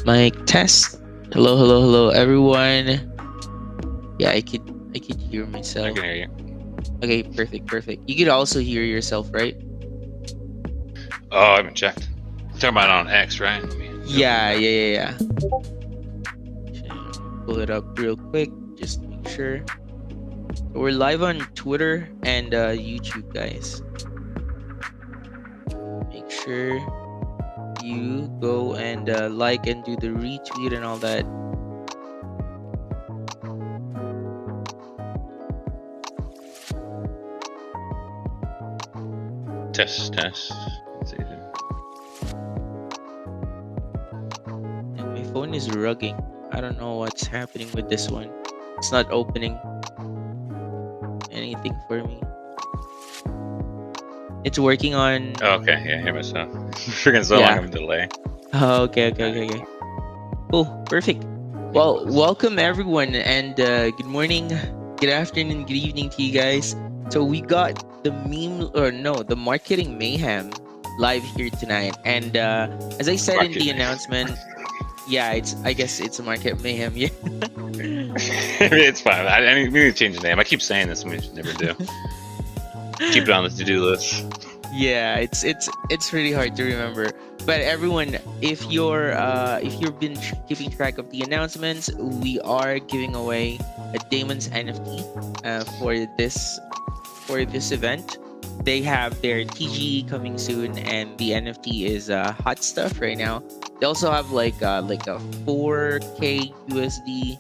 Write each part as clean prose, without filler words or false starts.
Mic test. Hello, hello, hello, everyone. Yeah, I could hear I myself. can hear you. Okay, perfect, perfect. You could also hear yourself, right? Oh, I haven't checked. You're talking about on X, right? Yeah. Pull it up real quick, just to make sure. So we're live on Twitter and YouTube, guys. Make sure you go and like and do the retweet and all that. Test. Let's see. And my phone is rugging. I don't know what's happening with this one. It's not opening anything for me. It's working on. Oh, okay, yeah, I hear myself. Freaking so long of a delay. Oh, okay. Cool, perfect. Well, welcome everyone, and good morning, good afternoon, good evening to you guys. So we got the marketing mayhem live here tonight, and as I said in the announcement, I guess it's a market mayhem. Yeah. It's fine. We need to change the name. I keep saying this, and we just never do. Keep it on the to-do list. Yeah, it's really hard to remember. But everyone, if you've been keeping track of the announcements, we are giving away a Damon's NFT for this event. They have their TGE coming soon, and the NFT is hot stuff right now. They also have like a 4K USD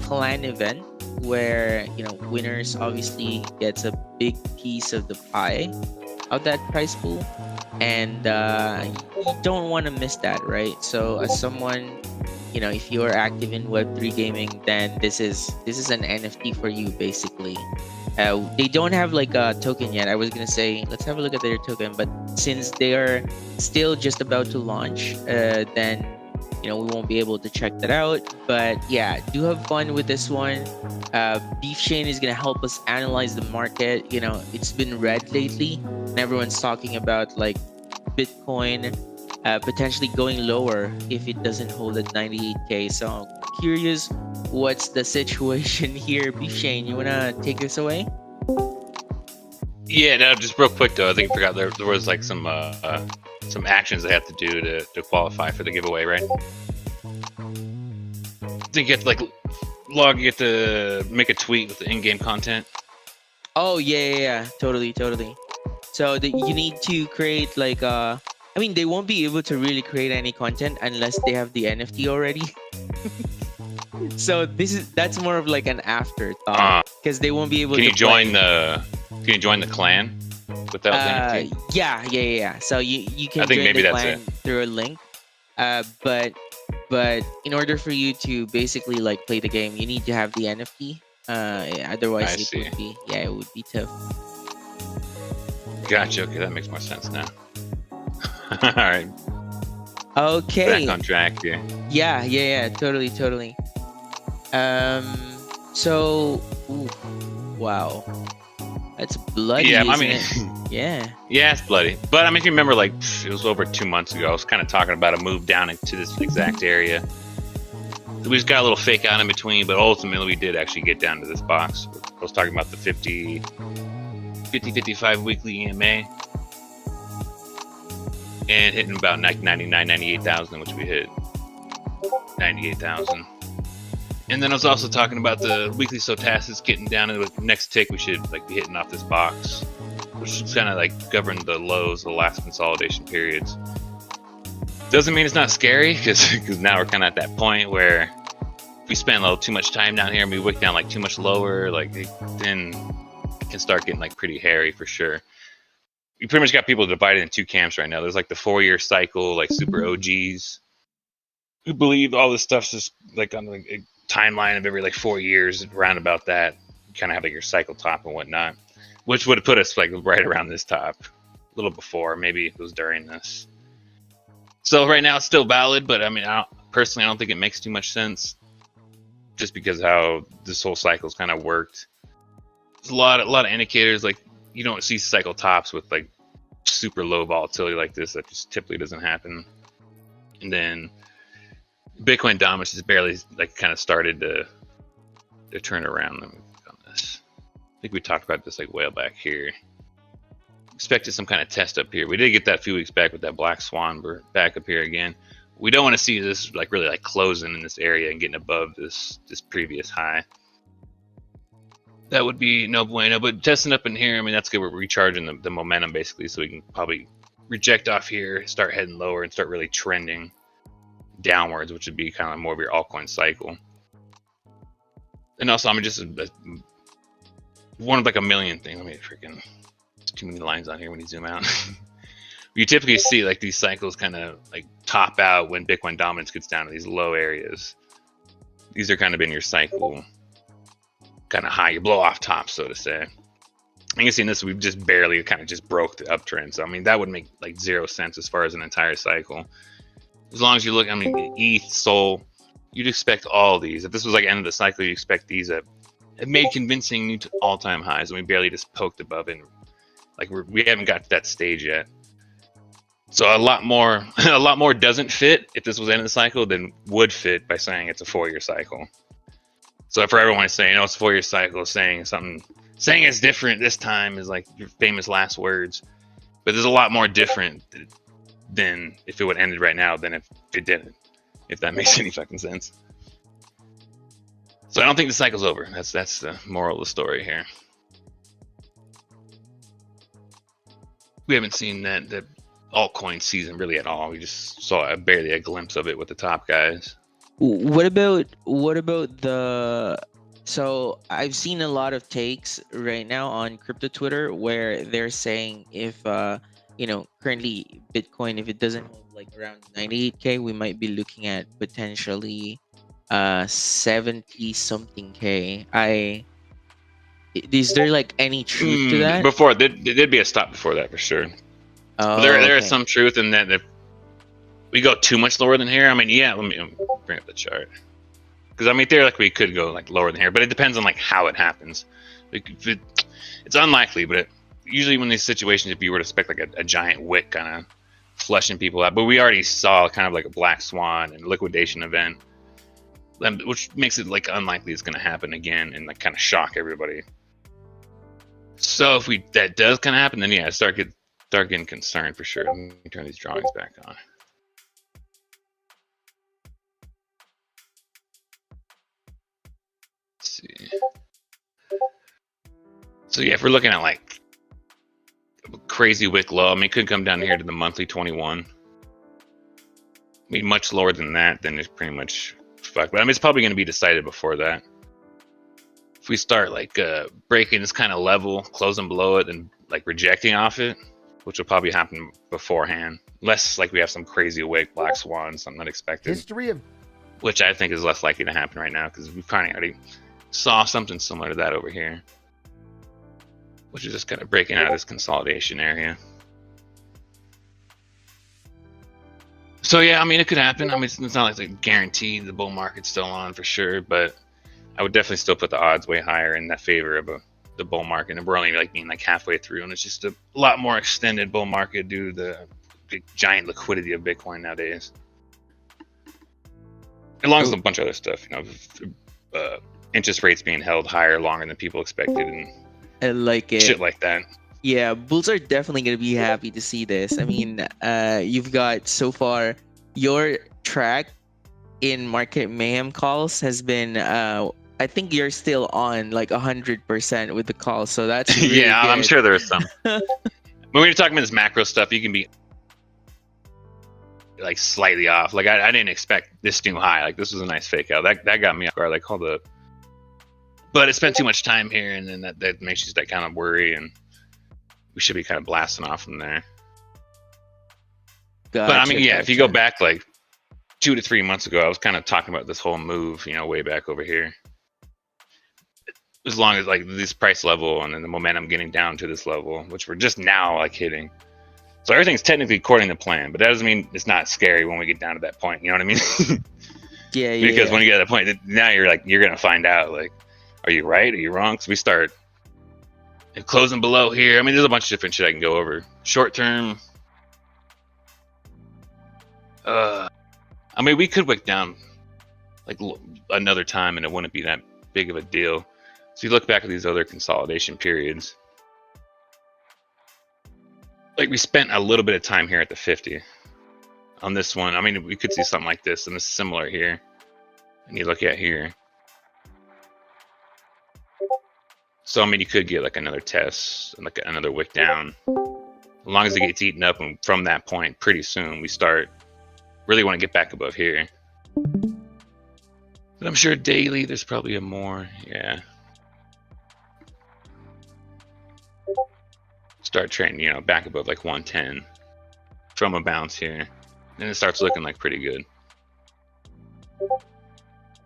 clan event where winners obviously gets a big piece of the pie of that prize pool, and you don't want to miss that, right? So as someone, if you are active in Web3 gaming, then this is an NFT for you basically. They don't have like a token yet. I was gonna say let's have a look at their token, but since they are still just about to launch, then we won't be able to check that out. But yeah, do have fun with this one. Beef Shane is gonna help us analyze the market. It's been red lately, and everyone's talking about like Bitcoin potentially going lower if it doesn't hold at 98K. So I'm curious, what's the situation here? Beef Shane, you wanna take this away? Yeah, no, just real quick though. I think I forgot there was like some actions they have to do to qualify for the giveaway, right? I think you have to like log. You have to make a tweet with the in-game content. Oh yeah, totally. So you need to create like I mean, they won't be able to really create any content unless they have the NFT already. So that's more of like an afterthought because they won't be able to. Can you join the clan without the NFT? Yeah. So you can I think join maybe the that's clan through a link. But in order for you to basically like play the game, you need to have the NFT. Otherwise it would be tough. Gotcha. Okay, that makes more sense now. All right. Okay. Back on track here. Yeah. Totally. So, wow, that's bloody. Yeah, isn't it? Yeah. Yeah, it's bloody. But I mean, if you remember, like it was over 2 months ago. I was kind of talking about a move down into this exact area. We just got a little fake out in between, but ultimately we did actually get down to this box. I was talking about the 55 weekly EMA. And hitting about 98,000, which we hit 98,000. And then I was also talking about the weekly stochastics getting down to the next tick. We should like be hitting off this box, which is kind of like govern the lows, the last consolidation periods. Doesn't mean it's not scary because now we're kind of at that point where if we spend a little too much time down here and we wick down like too much lower, then it can start getting like pretty hairy for sure. You pretty much got people divided in two camps right now. There's like the 4-year cycle, like super OGs, who believe all this stuff's just like on like a timeline of every like 4 years, around about that. You kind of have like your cycle top and whatnot, which would have put us like right around this top, a little before, maybe it was during this. So right now it's still valid, but I mean, I don't think it makes too much sense, just because how this whole cycle's kind of worked. There's a lot of indicators like. You don't see cycle tops with like super low volatility like this. That just typically doesn't happen. And then Bitcoin dominance has barely like kind of started to turn around. Let me click on this. I think we talked about this like a while back here. Expected some kind of test up here. We did get that a few weeks back with that black swan. We're back up here again. We don't want to see this like really like closing in this area and getting above this previous high. That would be no bueno. But testing up in here, I mean, that's good. We're recharging the momentum basically, so we can probably reject off here, start heading lower, and start really trending downwards, which would be kind of more of your altcoin cycle. And also, I'm just one of like a million things. Let me freaking. Too many lines on here when you zoom out. You typically see like these cycles kind of like top out when Bitcoin dominance gets down to these low areas. These are kind of in your cycle kind of high, you blow off top, so to say. You can see in this, we've just barely kind of just broke the uptrend. So I mean, that would make like 0 sense as far as an entire cycle. As long as you look, I mean, ETH, SOL, you'd expect all of these. If this was like end of the cycle, you expect these at it made convincing new all-time highs, and we barely just poked above it. Like we haven't got to that stage yet. So a lot more doesn't fit if this was end of the cycle than would fit by saying it's a 4-year cycle. So for everyone is saying, oh, it's a 4-year cycle, saying it's different this time is like your famous last words. But there's a lot more different than if it would have ended right now than if it didn't. If that makes any fucking sense. So I don't think the cycle's over. That's the moral of the story here. We haven't seen that altcoin season really at all. We just saw barely a glimpse of it with the top guys. What about the? So I've seen a lot of takes right now on crypto Twitter where they're saying if currently Bitcoin, if it doesn't hold like around 98K, we might be looking at potentially 70 something K. Is there like any truth to that? Before there'd be a stop before that for sure. Oh, there is some truth in that. If we go too much lower than here, I mean, yeah, let me bring up the chart. Because I mean, theoretically, we could go like lower than here, but it depends on like how it happens. It's unlikely, but usually when these situations, if you were to expect like a giant wick kind of flushing people out, but we already saw kind of like a black swan and liquidation event, which makes it like unlikely it's going to happen again and like kind of shock everybody. So if that does kind of happen, then yeah, start getting concerned for sure. Let me turn these drawings back on. Let's see. So yeah, if we're looking at like a crazy wick low, I mean, it could come down here to the monthly 21. I mean, much lower than that, then it's pretty much fucked. But I mean, it's probably going to be decided before that. If we start like breaking this kind of level, closing below it, and like rejecting off it, which will probably happen beforehand, unless like we have some crazy wick, black swan, something unexpected. Which I think is less likely to happen right now because we kind of already saw something similar to that over here, which is just kind of breaking out of this consolidation area. So yeah, I mean, it could happen. I mean, it's not like it's guaranteed the bull market's still on for sure, but I would definitely still put the odds way higher in that favor of the bull market. And we're only like being like halfway through, and it's just a lot more extended bull market due to the giant liquidity of Bitcoin nowadays. Along with a bunch of other stuff, interest rates being held higher longer than people expected, and like shit like that. Yeah, bulls are definitely going to be happy to see this. I mean, you've got so far your track in Market Mayhem calls has been, I think you're still on like 100% with the calls. So that's really yeah, good. I'm sure there's some. When we're talking about this macro stuff, you can be like slightly off. Like I didn't expect this new high. Like this was a nice fake out. That got me off guard. Like hold up. But it spent too much time here, and then that makes you that kind of worry, and we should be kind of blasting off from there. Gotcha, but I mean, yeah, if you go back like 2 to 3 months ago, I was kind of talking about this whole move, way back over here. As long as like this price level and then the momentum getting down to this level, which we're just now like hitting. So everything's technically according to plan, but that doesn't mean it's not scary when we get down to that point. You know what I mean? Yeah. Because when you get to that point, now you're gonna find out like, are you right? Are you wrong? Because we start closing below here. I mean, there's a bunch of different shit I can go over. Short term. I mean, we could wick down like another time, and it wouldn't be that big of a deal. So you look back at these other consolidation periods. Like we spent a little bit of time here at the 50 on this one. I mean, we could see something like this, and it's similar here. And you look at here. So I mean, you could get like another test and like another wick down. As long as it gets eaten up, and from that point, pretty soon we start really want to get back above here. But I'm sure daily there's probably a more, yeah. Start trading, you know, back above like 110 from a bounce here, and it starts looking like pretty good.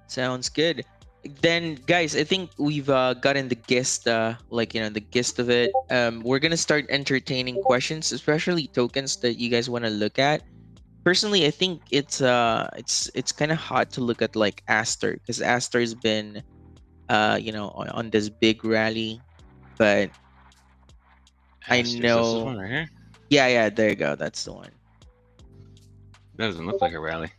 Sounds good. Then, guys, I think we've gotten the gist, like the gist of it. We're gonna start entertaining questions, especially tokens that you guys want to look at. Personally, I think it's kind of hot to look at like Aster, because Aster's been, on this big rally, but I Asters, know. this one right here. Yeah, there you go. That's the one. That doesn't look like a rally.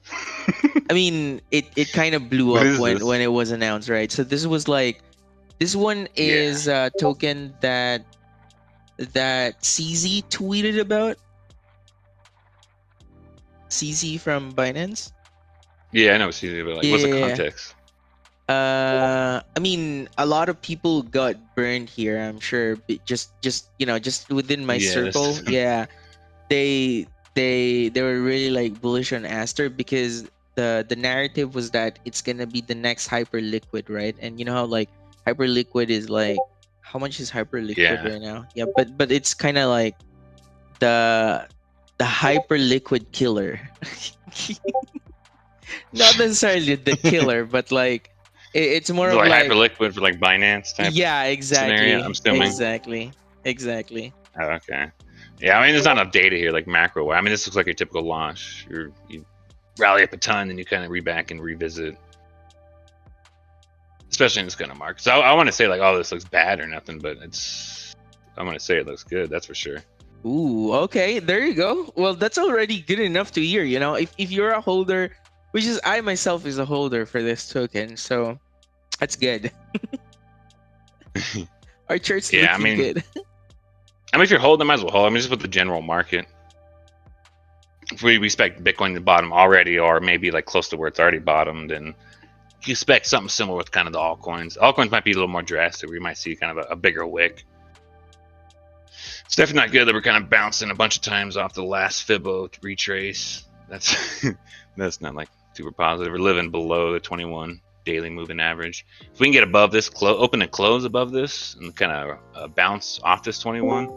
I mean, it kind of blew What up is this? when it was announced, right? So this one is a token that CZ tweeted about. CZ from Binance. Yeah, I know what's easy, but like, what's the Yeah. context? I mean, a lot of people got burned here. I'm sure, just within my Yeah, circle. Yeah, they were really like bullish on Aster, because the narrative was that it's gonna be the next Hyperliquid, right? And you know how like Hyperliquid is like, how much is Hyperliquid right now? Yeah, but it's kind of like the Hyperliquid killer. Not necessarily the killer, but like it's more of like like Hyperliquid for like Binance type. Yeah, exactly. Scenario, I'm assuming. Exactly. Oh, okay. Yeah, I mean, there's not enough data here, like macro. I mean, this looks like your typical launch. You rally up a ton, and you kind of reback and revisit. Especially in this kind of market. So I want to say like, oh, this looks bad or nothing, but I want to say it looks good. That's for sure. Ooh, okay. There you go. Well, that's already good enough to hear. You know, if you're a holder, which is I myself is a holder for this token, so that's good. Our chart's looking good. I mean, if you're holding, might as well hold. I mean, just with the general market. If we expect Bitcoin to bottom already, or maybe like close to where it's already bottomed, and you expect something similar with kind of the altcoins. Altcoins might be a little more drastic. We might see kind of a bigger wick. It's definitely not good that we're kind of bouncing a bunch of times off the last Fibbo retrace. That's not like super positive. We're living below the 21 daily moving average. If we can get above this, open and close above this, and kind of bounce off this 21.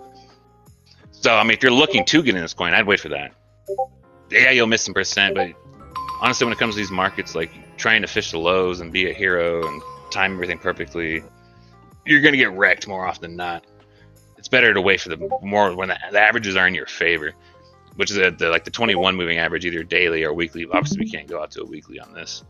So I mean, if you're looking to get in this coin, I'd wait for that. Yeah, you'll miss some percent, but honestly, when it comes to these markets, like trying to fish the lows and be a hero and time everything perfectly, you're gonna get wrecked more often than not. It's better to wait for the more when the averages are in your favor, which is the 21 moving average, either daily or weekly. Obviously, we can't go out to a weekly on this.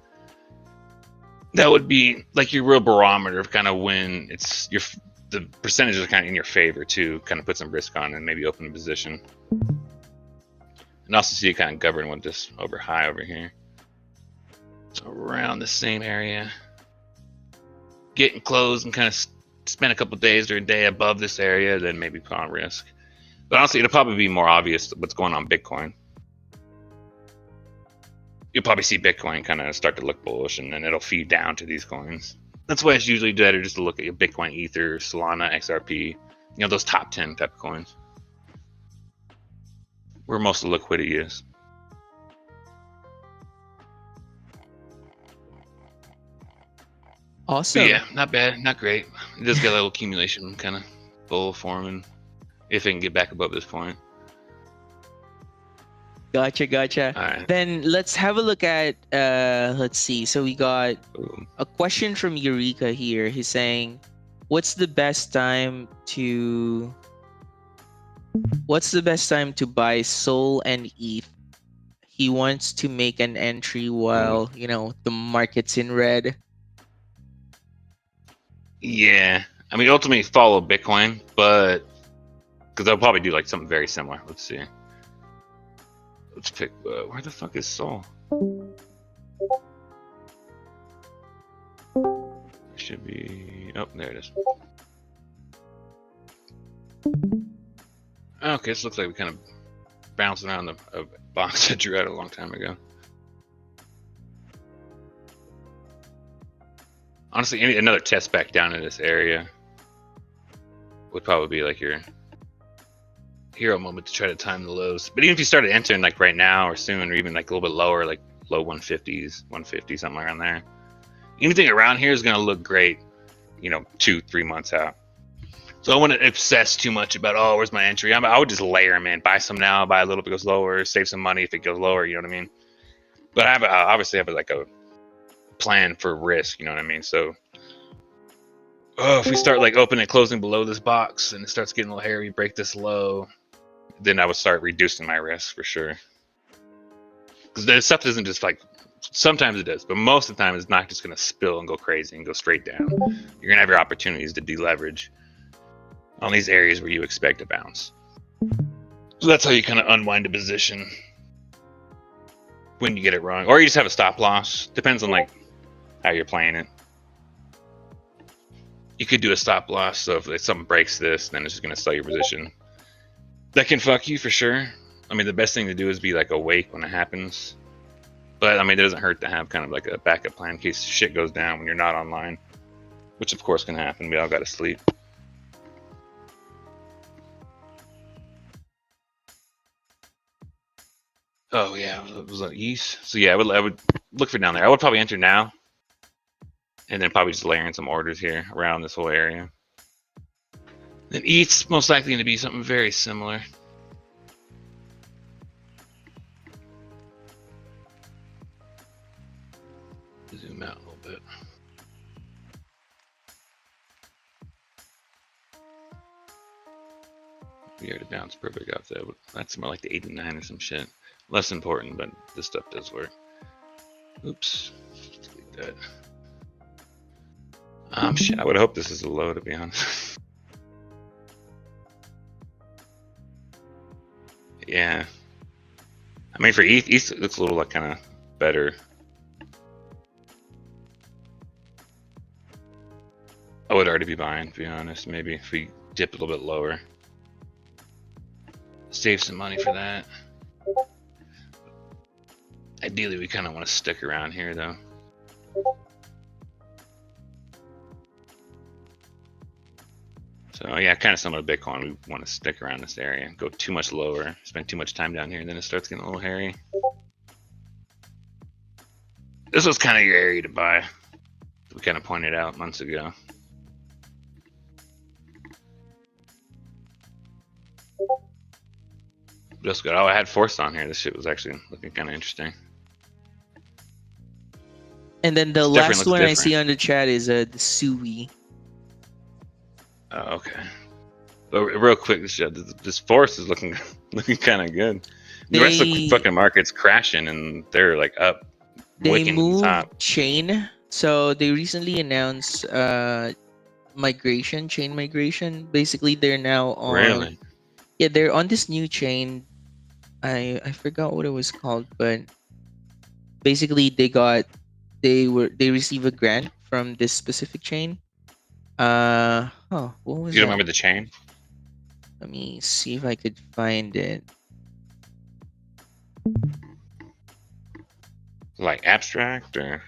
That would be like your real barometer of kind of when the percentages are kind of in your favor to kind of put some risk on and maybe open a position. And also see it kind of govern with this high over here. So around the same area. Getting close and kind of spend a couple days or a day above this area, then maybe put on risk. But honestly, it'll probably be more obvious what's going on Bitcoin. You'll probably see Bitcoin kind of start to look bullish, and then it'll feed down to these coins. That's why it's usually better just to look at your Bitcoin, Ether, Solana, XRP, those top 10 type of coins, where most of the liquidity is. Awesome. But yeah, not bad, not great. It does get a little accumulation kind of bull forming if it can get back above this point. Gotcha. All right. Then let's have a look at let's see. So we got a question from Eureka here. He's saying, what's the best time to buy Sol and ETH? He wants to make an entry while the market's in red. Yeah, I mean, ultimately follow Bitcoin, but because they'll probably do like something very similar. Let's see. Let's pick. Where the fuck is Sol? Should be. Oh, there it is. Okay, this looks like we kind of bounced around a box I drew out a long time ago. Honestly, another test back down in this area would probably be like your hero moment to try to time the lows. But even if you started entering like right now or soon, or even like a little bit lower, like low 150s, 150, something around there, anything around here is going to look great, 2-3 months out. So I wouldn't obsess too much about, oh, where's my entry? I would just layer them in, buy some now, buy a little if it goes lower, save some money if it goes lower, you know what I mean? But I obviously have like a plan for risk, you know what I mean? So if we start like opening and closing below this box and it starts getting a little hairy, break this low, then I would start reducing my risk for sure. Because the stuff isn't just like, sometimes it does, but most of the time it's not just going to spill and go crazy and go straight down. You're going to have your opportunities to deleverage on these areas where you expect a bounce. So that's how you kind of unwind a position when you get it wrong. Or you just have a stop loss. Depends on like how you're playing it. You could do a stop loss, so if something breaks this, then it's just going to sell your position. That can fuck you for sure. I mean, the best thing to do is be like awake when it happens. But I mean, it doesn't hurt to have kind of like a backup plan in case shit goes down when you're not online, which of course can happen. We all got to sleep. Oh yeah, it was like east. So yeah, I would look for down there. I would probably enter now, and then probably just layer in some orders here around this whole area. Then east's most likely going to be something very similar. Zoom out a little bit. We already bounced perfect off that. That's more like the 89 or some shit. Less important, but this stuff does work. Oops. Let's delete that. Shit, I would hope this is a low, to be honest. Yeah. I mean, for East it looks a little like kind of better. I would already be buying, to be honest. Maybe if we dip a little bit lower. Save some money for that. Ideally, we kind of want to stick around here, though. So yeah, kind of similar to Bitcoin. We want to stick around this area. Go too much lower, spend too much time down here, and then it starts getting a little hairy. This was kind of your area to buy. We kind of pointed out months ago. Just good. Oh, I had force on here. This shit was actually looking kind of interesting. And then the last one I see on the chat is the Sui. Oh, okay. But real quick, this force is looking kind of good. The rest of the fucking market's crashing, and they're like up. They moved chain, so they recently announced chain migration. Basically, they're now on. Really? Yeah, they're on this new chain. I forgot what it was called, but basically they received a grant from this specific chain. What was you that? Remember the chain? Let me see if I could find it. Like abstract or?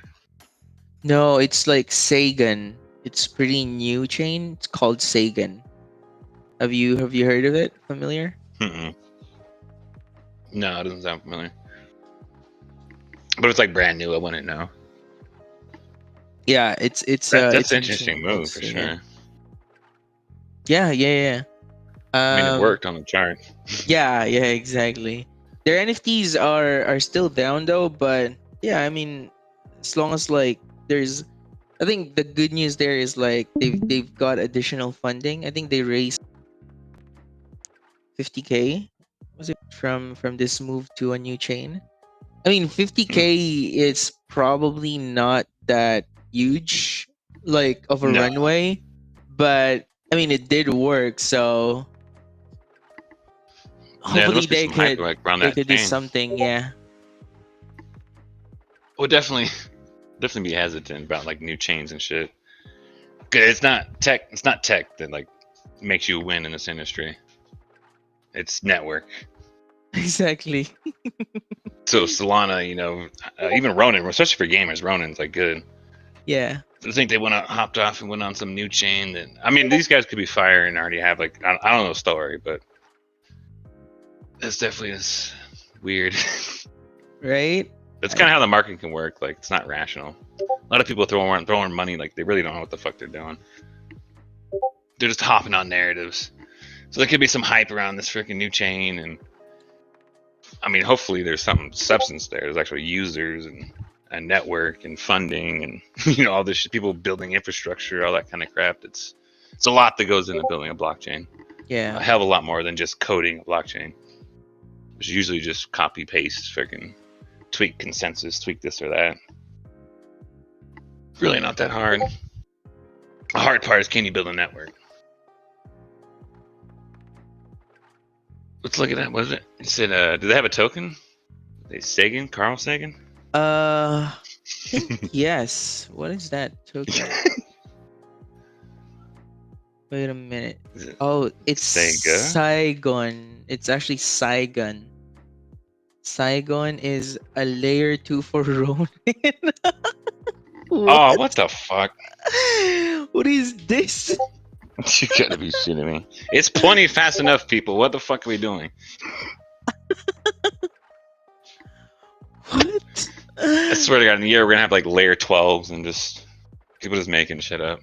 No, it's like Sagan. It's pretty new chain. It's called Sagan. Have you heard of it? Familiar? Mm-mm. No, it doesn't sound familiar. But it's like brand new. I wouldn't know. Yeah, it's that's it's an interesting move for sure. Yeah. I mean, it worked on the chart. yeah, exactly. Their NFTs are still down though, but yeah, I mean, as long as like there's, I think the good news there is like they've got additional funding. I think they raised 50K. Was it from this move to a new chain? I mean, 50K is probably not that huge, like of a runway, but I mean, it did work. So hopefully they could do something. Yeah. We'll definitely be hesitant about like new chains and shit. 'Cause it's not tech. It's not tech that like makes you win in this industry. It's network. Exactly. So Solana, even Ronin, especially for gamers, Ronin's like good. Yeah. I think they went out, hopped off and went on some new chain. That I mean, these guys could be fire and already have like I don't know the story, but it's definitely is weird. Right. That's kind of how the market can work. Like it's not rational. A lot of people throwing money like they really don't know what the fuck they're doing. They're just hopping on narratives. So there could be some hype around this freaking new chain, and I mean, hopefully there's some substance there. There's actual users and a network and funding and all this shit, people building infrastructure, all that kind of crap. It's a lot that goes into building a blockchain. Yeah. A hell of a lot more than just coding a blockchain. It's usually just copy paste, freaking tweak consensus, tweak this or that. Really not that hard. The hard part is can you build a network? Let's look at that. What is it? It said, do they have a token? Sagan? Carl Sagan? I think yes. What is that token? Wait a minute. Oh, it's Sega? Saigon. It's actually Saigon. Saigon is a layer 2 for Ronin. Oh, what the fuck? What is this? You gotta be shitting me. It's plenty fast enough, people. What the fuck are we doing? What? I swear to God, in a year we're gonna have like layer 12s and just people just making shit up.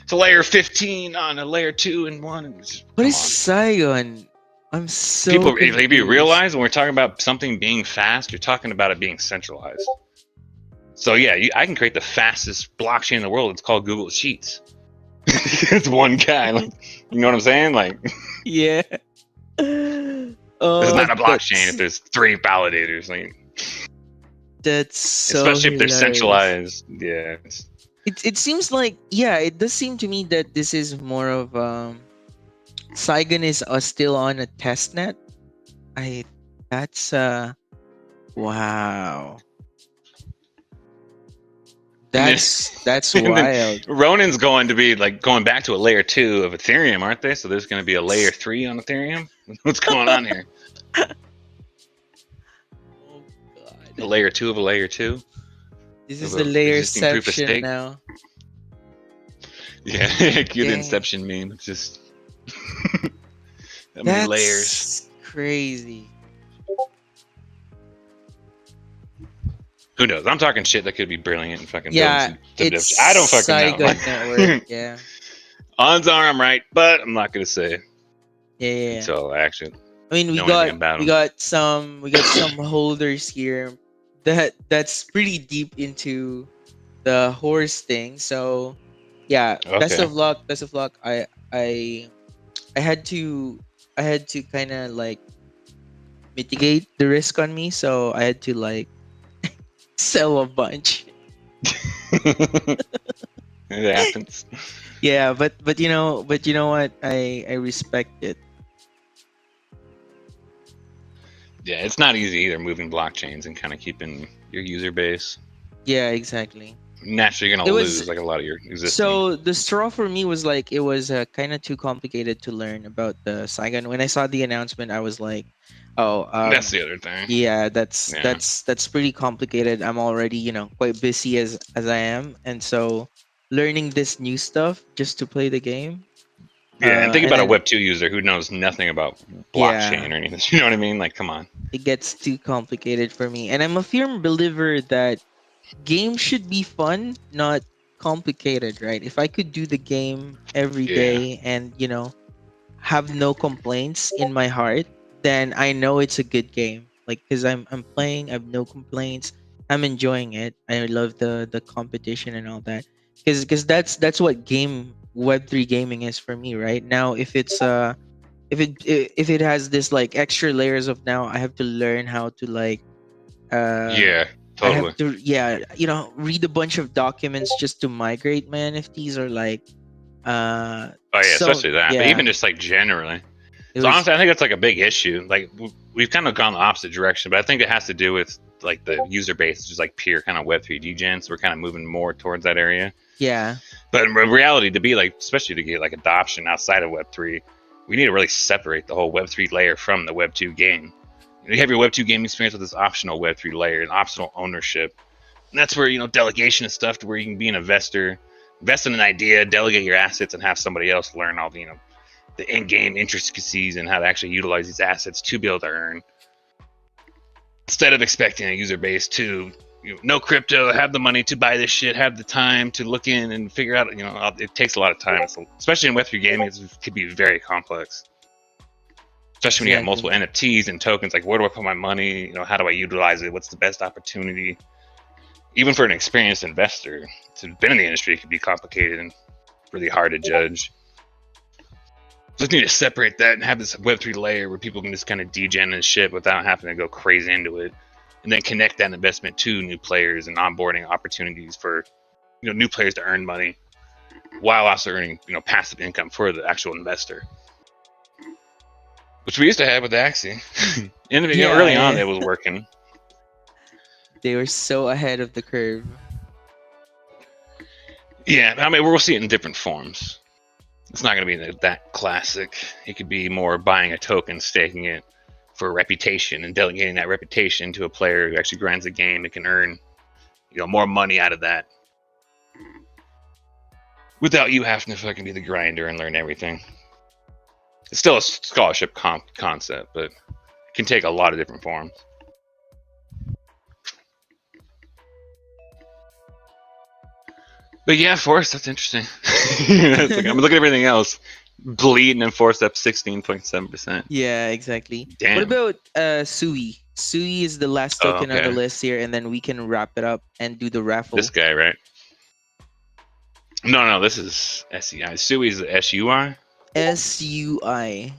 It's a layer 15 on a layer 2 and 1. And just, What is Saigon? I'm so people, if you confused. realize when we're talking about something being fast, you're talking about it being centralized. So yeah, I can create the fastest blockchain in the world. It's called Google Sheets. It's one guy. Like, you know what I'm saying? Like, yeah. it's not a blockchain if there's 3 validators. Like, that's so especially if they're hilarious. centralized. Yeah. It seems like, yeah, it does seem to me that this is more of Saigon is still on a test net. That's wow. That's wild. Ronin's going to be like going back to a layer 2 of Ethereum, aren't they? So there's going to be a layer 3 on Ethereum. What's going on here? Oh god. A layer 2 of a layer 2. This is the layer existing proof of section stake. now. Yeah, cue the Dang. Inception meme. It's just that many That's layers. crazy. Who knows? I'm talking shit that could be brilliant and fucking. Yeah, building it's I don't fucking Saigon know. network. Yeah. Odds are I'm right, but I'm not gonna say Yeah. until I actually. I mean, know anything about we 'em. got some holders here that's pretty deep into the horse thing. So yeah, best Okay. of luck. Best of luck. I had to kind of like mitigate the risk on me, so I had to like sell a bunch. It happens. Yeah, but you know what? I respect it. Yeah, it's not easy either moving blockchains and kind of keeping your user base. Yeah, exactly. Naturally, you're gonna It was- lose like a lot of your existing. So the straw for me was like it was kind of too complicated to learn about the Saigon. When I saw the announcement, I was like, "Oh, that's the other thing. yeah, that's Yeah. that's pretty complicated. I'm already quite busy as I am, and so learning this new stuff just to play the game." Yeah, and think and about a then- Web 2 user who knows nothing about blockchain or anything. You know what I mean? Like, come on. It gets too complicated for me, and I'm a firm believer that games should be fun, not complicated, right? If I could do the game every Yeah. day and have no complaints in my heart, then I know it's a good game. Like, because I'm playing, I have no complaints. I'm enjoying it. I love the competition and all that. Because that's what Web3 gaming is for me right now. If it's if it has this like extra layers of now, I have to learn how to like Yeah, I totally. have to read a bunch of documents just to migrate my NFTs or like Oh yeah, so- especially that. But yeah. even just like generally. it So was- honestly, I think that's like a big issue. Like we've kind of gone the opposite direction, but I think it has to do with like the user base is just like pure kind of Web3 degen, so we're kind of moving more towards that area. Yeah. But in reality, to be like, especially to get like adoption outside of Web3, we need to really separate the whole Web3 layer from the Web2 game. You have your Web2 game experience with this optional Web3 layer and optional ownership. And that's where, delegation and stuff, to where you can be an investor, invest in an idea, delegate your assets, and have somebody else learn all the, the in-game intricacies and how to actually utilize these assets to be able to earn. Instead of expecting a user base to, no crypto, have the money to buy this shit, have the time to look in and figure out, it takes a lot of time. Especially in Web3 gaming, it could be very complex. Especially when you have multiple NFTs and tokens, like where do I put my money? How do I utilize it? What's the best opportunity? Even for an experienced investor to have been in the industry, it could be complicated and really hard to judge. Just need to separate that and have this Web3 layer where people can just kind of degen and shit without having to go crazy into it, and then connect that investment to new players and onboarding opportunities for new players to earn money while also earning passive income for the actual investor. Which we used to have with Axie. Early on, it was working. They were so ahead of the curve. Yeah, I mean, we'll see it in different forms. It's not going to be that classic. It could be more buying a token, staking it for reputation, and delegating that reputation to a player who actually grinds the game and can earn, more money out of that, without you having to fucking be the grinder and learn everything. It's still a scholarship concept, but it can take a lot of different forms. But yeah, Force, that's interesting. I'm looking at everything else. Bleeding and Force up 16.7%. Yeah, exactly. Damn. What about Sui? Sui is the last token on the list here, and then we can wrap it up and do the raffle. This guy, right? No, this is SEI. Sui is the SUI? SUI.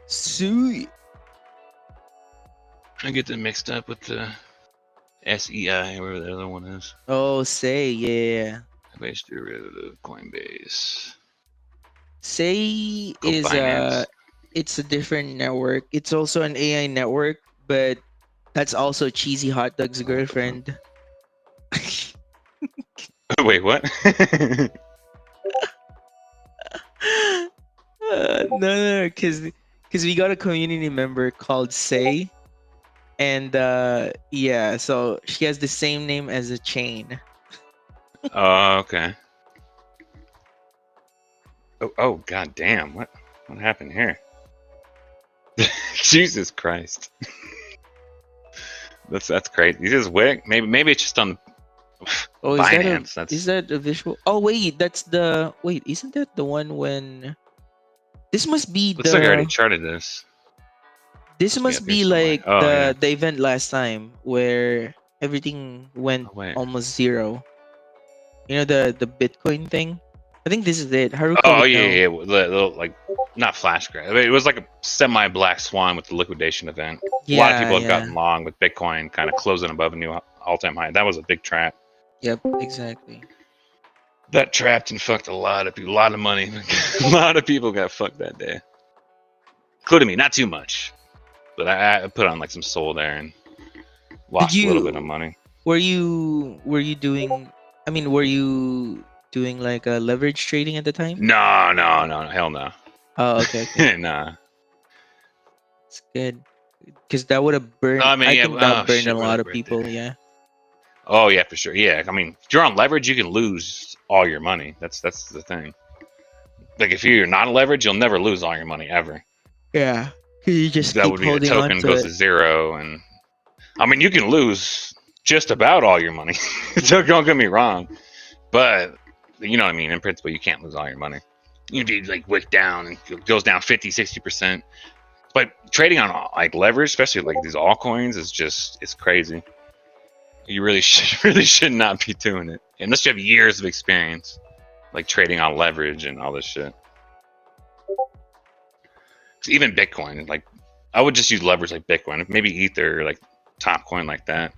Sui. I get them mixed up with the SEI, wherever the other one is. Oh, Say, yeah. Base derivative, Coinbase. Say is it's a different network. It's also an AI network, but that's also Cheesy Hot Dog's girlfriend. Wait, what? No, because we got a community member called Say, and yeah, so she has the same name as a chain. Oh, okay. Oh, god damn! What happened here? Jesus Christ! that's crazy. Is this Wick? Maybe it's just on Binance. Is that a visual? Oh wait, isn't that the one when? This must be Looks like I already charted this. This must be like the event last time where everything went almost zero. The Bitcoin thing. I think this is it. Haruka yeah. Like not flash crash. I mean, it was like a semi black swan with the liquidation event. A lot of people have gotten long with Bitcoin kind of closing above a new all-time high. That was a big trap. Yep, exactly. That trapped and fucked a lot of people. A lot of money. A lot of people got fucked that day, including me. Not too much, but I put on like some soul there and lost a little bit of money. Were you doing? I mean, were you doing like a leverage trading at the time? No, hell no. Oh, okay. Nah. It's good, because that would have burned. I think that burned a lot of people. Yeah. Oh yeah, for sure. Yeah, I mean, if you're on leverage, you can lose all your money. That's the thing. Like if you're not leverage, you'll never lose all your money ever. Yeah. You just that would be the token goes to zero, and I mean you can lose just about all your money. Don't get me wrong, but you know what I mean. In principle, you can't lose all your money. You need like wick down and it goes down 50-60%. But trading on like leverage, especially like these altcoins, it's crazy. You really should not be doing it unless you have years of experience, like trading on leverage and all this shit. So even Bitcoin, like I would just use leverage like Bitcoin, maybe Ether, like top coin like that.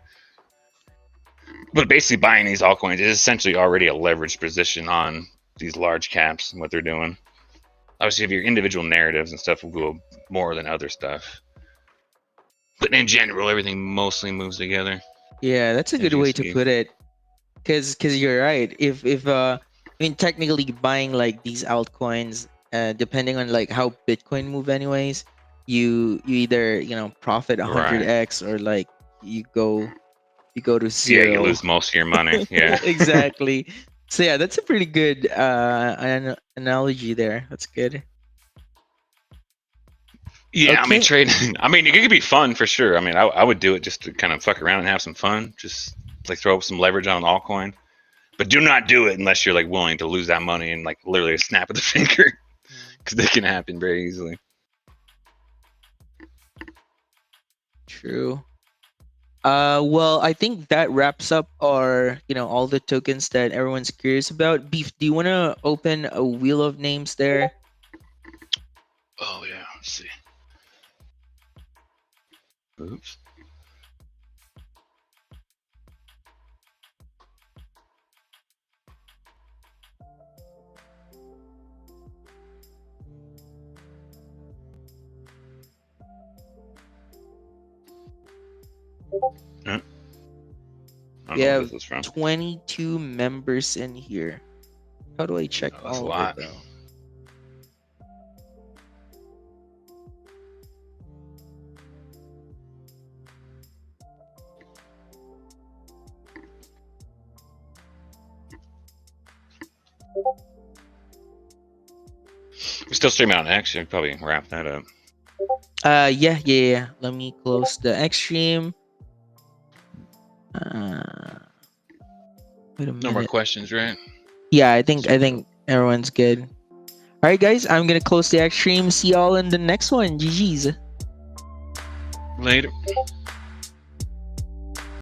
But basically, buying these altcoins is essentially already a leveraged position on these large caps and what they're doing. Obviously, if your individual narratives and stuff will go more than other stuff. But in general, everything mostly moves together. Yeah, that's a As good you can way to see. put it. Cause you're right. If I mean technically buying like these altcoins, depending on like how Bitcoin move anyways, you either profit Right. 100x or like you go you go to Yeah, you zero. lose most of your money. Yeah. Exactly. So yeah, that's a pretty good analogy there. That's good. Yeah, I mean Okay. trading. I mean, it could be fun for sure. I mean, I would do it just to kind of fuck around and have some fun. Just like throw up some leverage on an altcoin. But do not do it unless you're like willing to lose that money in like literally a snap of the finger, because that can happen very easily. True. Well, I think that wraps up our, all the tokens that everyone's curious about. Beef, do you want to open a wheel of names there? Oh yeah, let's see. Oops. I don't We know where have this is from. 22 members in here. How do I check Oh, that's a all of it lot. though? We're still streaming on X. Should probably wrap that up. Yeah. Let me close the Xstream. Wait a No more minute. questions, right? Yeah, I think everyone's good. All right, guys, I'm gonna close the Xstream. See y'all in the next one. GG's. Later.